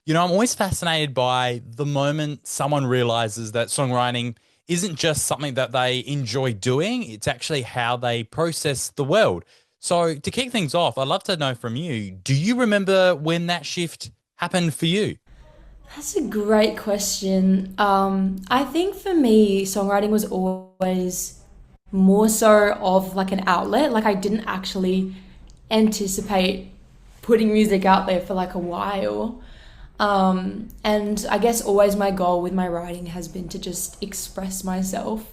I'm always fascinated by the moment someone realizes that songwriting isn't just something that they enjoy doing, it's actually how they process the world. So, to kick things off, I'd love to know from you, do you remember when that shift happened for you? That's a great question. I think for me, songwriting was always more so of like an outlet. Like I didn't actually anticipate putting music out there for like a while. And I guess always my goal with my writing has been to just express myself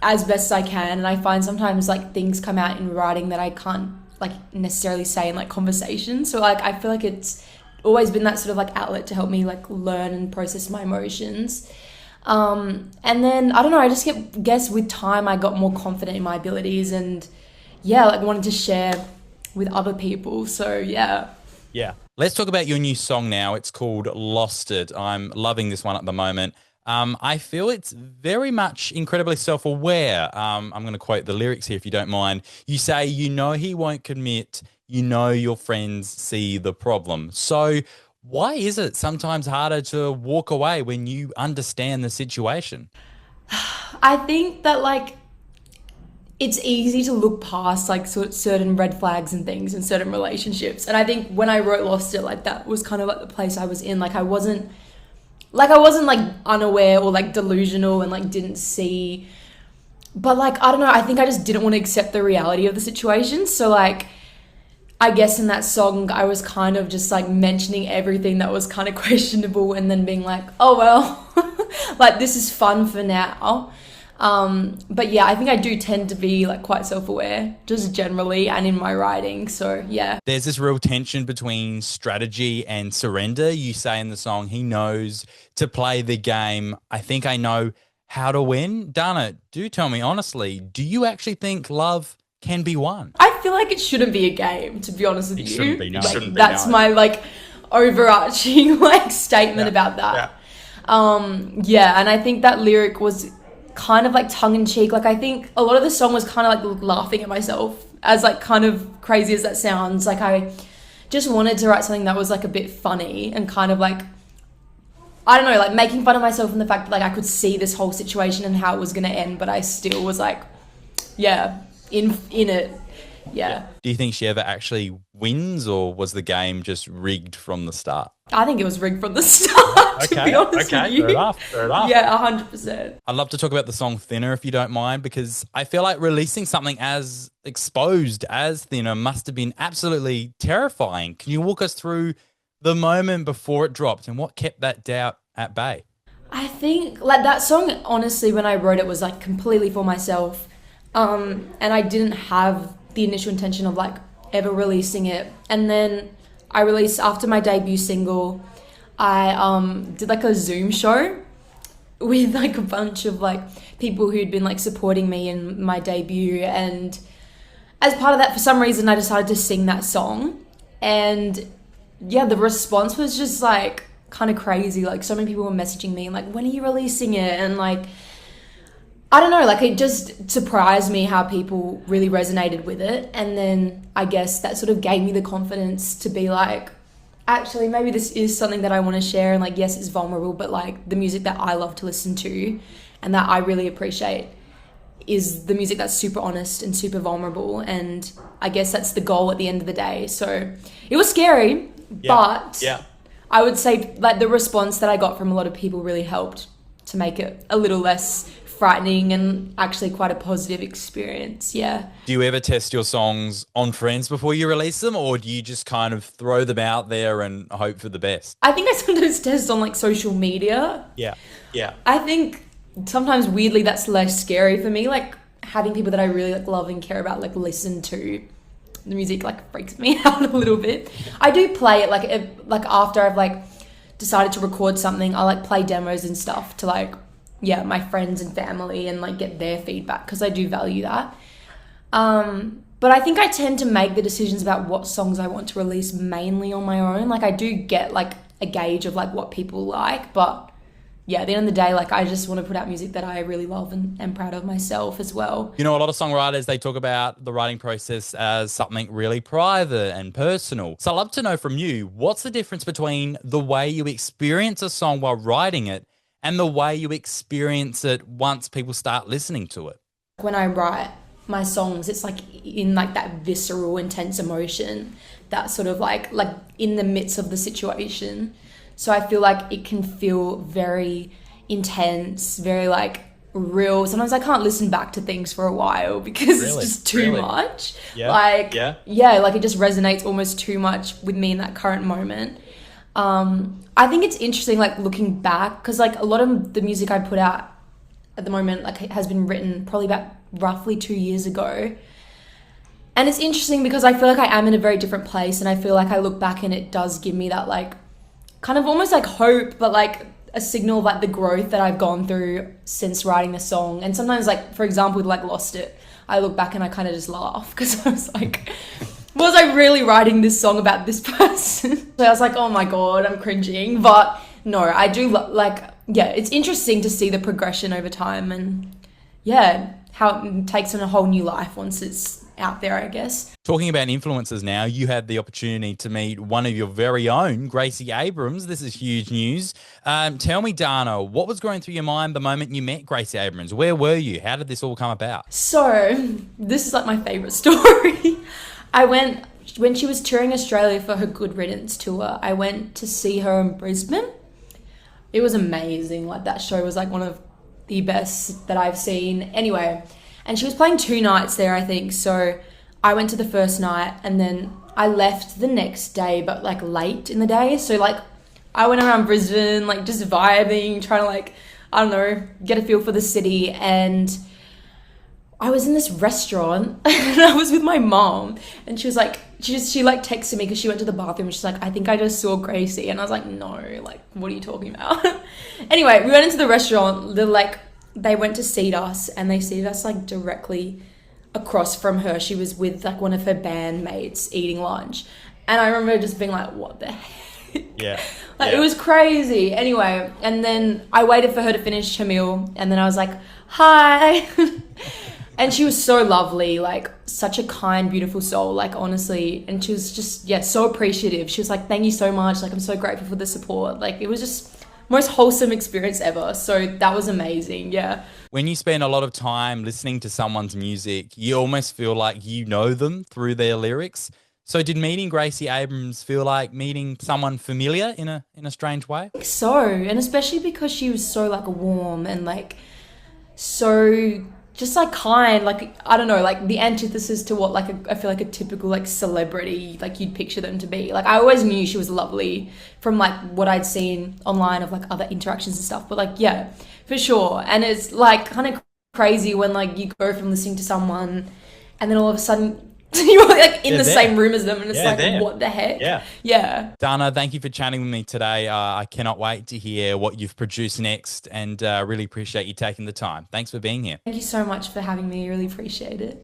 as best as I can. And I find sometimes like things come out in writing that I can't like necessarily say in like conversation. So like I feel like it's always been that sort of like outlet to help me like learn and process my emotions. And then I don't know, I just guess with time I got more confident in my abilities and yeah, like wanted to share with other people. So yeah. Yeah. Let's talk about your new song now. It's called Lost It. I'm loving this one at the moment. I feel it's very much incredibly self aware. I'm going to quote the lyrics here if you don't mind. You say, you know, he won't commit. You know, your friends see the problem. So, why is it sometimes harder to walk away when you understand the situation? I think that like it's easy to look past like certain red flags and things in certain relationships. And I think when I wrote Lost It, like that was kind of like the place I was in. Like I wasn't like unaware or like delusional and like didn't see, but like I don't know, I think I just didn't want to accept the reality of the situation. So like I guess in that song I was kind of just like mentioning everything that was kind of questionable and then being like, oh well, like this is fun for now. But yeah, I think I do tend to be like quite self-aware just generally and in my writing. So yeah. There's this real tension between strategy and surrender. You say in the song, he knows to play the game. I think I know how to win. Dana, do tell me honestly, do you actually think love can be won? I feel like it shouldn't be a game, to be honest with It shouldn't you. be, no. Like Shouldn't be, that's no. my like overarching like statement Yeah. about Yeah. that. Yeah, and I think that lyric was kind of like tongue in cheek. Like I think a lot of the song was kind of like laughing at myself, as like kind of crazy as that sounds. Like I just wanted to write something that was like a bit funny and kind of like I don't know, like making fun of myself and the fact that like I could see this whole situation and how it was gonna end, but I still was like, yeah, in it. Yeah. Yeah. Do you think she ever actually wins, or was the game just rigged from the start? I think it was rigged from the start, to be Okay, honest with okay, fair you. enough, fair enough. Yeah, 100%. I'd love to talk about the song Thinner if you don't mind, because I feel like releasing something as exposed as Thinner must have been absolutely terrifying. Can you walk us through the moment before it dropped and what kept that doubt at bay? I think like that song, honestly, when I wrote it was like completely for myself. And I didn't have the initial intention of like ever releasing it. And then I released after my debut single, I did like a Zoom show with like a bunch of like people who'd been like supporting me in my debut, and as part of that, for some reason I decided to sing that song. And yeah, the response was just like kind of crazy. Like so many people were messaging me and like, when are you releasing it? And like I don't know, like it just surprised me how people really resonated with it. And then I guess that sort of gave me the confidence to be like, actually, maybe this is something that I want to share. And like, yes, it's vulnerable, but like the music that I love to listen to and that I really appreciate is the music that's super honest and super vulnerable. And I guess that's the goal at the end of the day. So it was scary, Yeah, but yeah. I would say like the response that I got from a lot of people really helped to make it a little less frightening and actually quite a positive experience. Yeah. Do you ever test your songs on friends before you release them, or do you just kind of throw them out there and hope for the best? I think I sometimes test on like social media. Yeah, yeah. I think sometimes weirdly that's less scary for me. Like having people that I really like love and care about like listen to the music like freaks me out a little bit. I do play it like like after I've like decided to record something, I like play demos and stuff to like yeah, my friends and family and like get their feedback because I do value that. But I think I tend to make the decisions about what songs I want to release mainly on my own. Like I do get like a gauge of like what people like, but yeah, at the end of the day, like I just want to put out music that I really love and am proud of myself as well. You know, a lot of songwriters, they talk about the writing process as something really private and personal. So I'd love to know from you, what's the difference between the way you experience a song while writing it and the way you experience it once people start listening to it? When I write my songs, it's like in like that visceral, intense emotion that sort of like in the midst of the situation. So I feel like it can feel very intense, very like real. Sometimes I can't listen back to things for a while because it's just too much. Yeah. Like, yeah, like it just resonates almost too much with me in that current moment. I think it's interesting, like looking back, because like a lot of the music I put out at the moment, like has been written probably about roughly 2 years ago. And it's interesting because I feel like I am in a very different place, and I feel like I look back and it does give me that like kind of almost like hope, but like a signal of like the growth that I've gone through since writing the song. And sometimes, like for example with like Lost It, I look back and I kind of just laugh because I was like, was I really writing this song about this person? So I was like, oh my god, I'm cringing. But no, I do like, yeah, it's interesting to see the progression over time, and yeah, how it takes on a whole new life once it's out there, I guess. Talking about influences now, you had the opportunity to meet one of your very own, Gracie Abrams. This is huge news. Tell me, Dana, what was going through your mind the moment you met Gracie Abrams? Where were you? How did this all come about? So this is like my favorite story. I went, when she was touring Australia for her Good Riddance tour, I went to see her in Brisbane. It was amazing. Like that show was like one of the best that I've seen. Anyway, and she was playing 2 nights there, I think. So I went to the first night and then I left the next day, but like late in the day. So like I went around Brisbane, like just vibing, trying to like, I don't know, get a feel for the city. And I was in this restaurant and I was with my mom, and she was like, she like texted me because she went to the bathroom and she's like, I think I just saw Gracie. And I was like, no, like, what are you talking about? Anyway, we went into the restaurant, they went to seat us, and they seated us like directly across from her. She was with like one of her bandmates eating lunch. And I remember just being like, what the heck? Yeah. Like, it was crazy. Anyway, and then I waited for her to finish her meal, and then I was like, hi. And she was so lovely, like such a kind, beautiful soul, like honestly. And she was just, yeah, so appreciative. She was like, thank you so much. Like, I'm so grateful for the support. Like, it was just most wholesome experience ever. So that was amazing. Yeah. When you spend a lot of time listening to someone's music, you almost feel like you know them through their lyrics. So did meeting Gracie Abrams feel like meeting someone familiar in a strange way? So, and especially because she was so like warm and like so just like kind, like I don't know, like the antithesis to what like I feel like a typical like celebrity like you'd picture them to be. Like I always knew she was lovely from like what I'd seen online of like other interactions and stuff, but like yeah, for sure. And it's like kind of crazy when like you go from listening to someone and then all of a sudden you're like in the same room as them, and it's like, what the heck? Yeah. Dana, thank you for chatting with me today. I cannot wait to hear what you've produced next, and really appreciate you taking the time. Thanks for being here. Thank you so much for having me. I really appreciate it.